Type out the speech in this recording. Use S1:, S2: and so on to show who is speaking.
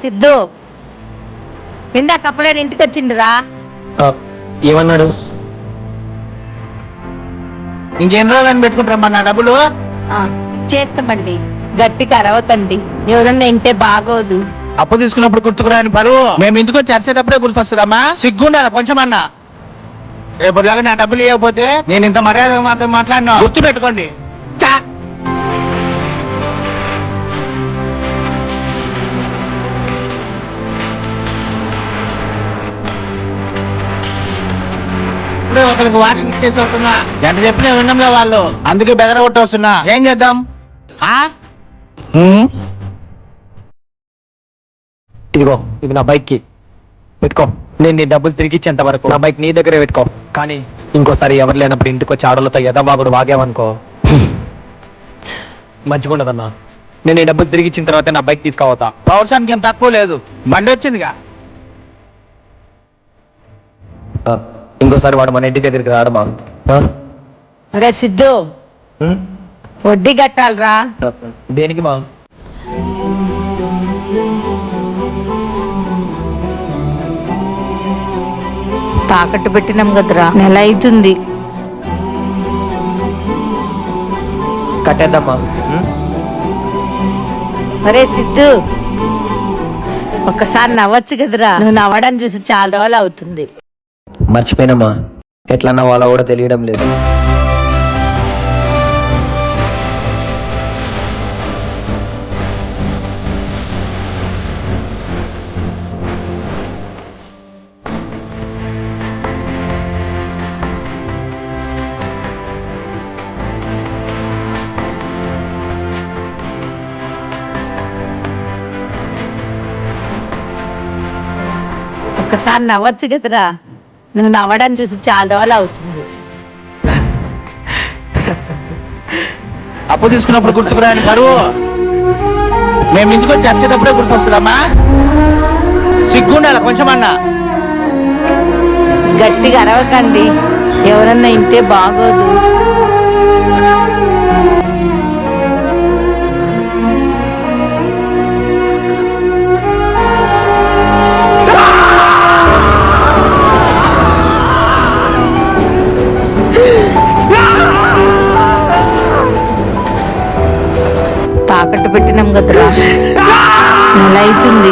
S1: సిద్ధు ఇందా కప్పలేని ఇంటికి వచ్చిండురా.
S2: ఏమన్నాడు?
S3: ఇంకేం రోజులని పెట్టుకుంటారమ్మా నా డబ్బులు?
S1: చేస్తామండి, గట్టిగా అరవకండి, ఎవరన్నా ఇంటే బాగోదు.
S3: అప్పు తీసుకున్నప్పుడు గుర్తుకురాని బరువు మేము ఇంటికి వచ్చి అరిసేటప్పుడే గుర్తొస్తుందమ్మా. సిగ్గుండాలి కొంచెమన్నా. రేపు దాకా నా డబ్బులు ఇవ్వకపోతే నేను ఇంత మర్యాద మాత్రం మాట్లాడినా గుర్తు పెట్టుకోండి. ఒకరికి వార్నింగ్ ఇచ్చేసి వస్తున్నా, ఎంత చెప్పినా వినడంలో వాళ్ళు, అందుకే బెదరగొట్టి వస్తున్నా. ఏం చేద్దాం?
S2: ఇదిగో ఇది నా బైక్ కి పెట్టుకో. నేను నీ డబ్బులు తిరిగి ఇచ్చేంత వరకు నా బైక్ నీ దగ్గరే పెట్టుకో. కానీ ఇంకోసారి ఎవరు లేనప్పుడు ఇంటికి వచ్చి ఆడలతో యథాబాగుడు వాగావనుకో మంచిగా ఉండదన్నా. నేను ఈ డబ్బులు తిరిగి ఇచ్చిన తర్వాత నా బైక్ తీసుకోవతా.
S3: పౌరుషానికి ఏం తక్కువ లేదు, బండి వచ్చిందిగా.
S2: ఇంకోసారి వాడు మన ఇంటి దగ్గరికి రాడమా?
S1: అరే సిద్ధు, వడ్డీ కట్టాలరా.
S2: దేనికి మా?
S1: తాకట్టు పెట్టినాం కదరా, నెల అవుతుంది.
S2: కట్టేద్దామా?
S1: అరే సిద్ధు, ఒక్కసారి నవ్వచ్చు కదరా. నువ్వు నవ్వడం చూసి చాలా రోజులు అవుతుంది.
S2: మర్చిపోయినమ్మా, ఎట్లా నవ్వాలో కూడా తెలియడం లేదు.
S1: ఒక్కసారి నవ్వచ్చు కదరా. నువ్వు నవ్వడం చూసి చాలా రోజులు అవుతుంది.
S3: అప్పు తీసుకున్నప్పుడు గుర్తుకురాని బరువు మేము ఇంటికి వచ్చి అరిసేటప్పుడే గుర్తొస్తుందమ్మా. సిగ్గుండాలి కొంచెమన్నా.
S1: గట్టిగా అరవకండి, ఎవరన్నా ఇంటే బాగోదు. తాకట్టు పెట్టినాం కదరా, నెల అవుతుంది.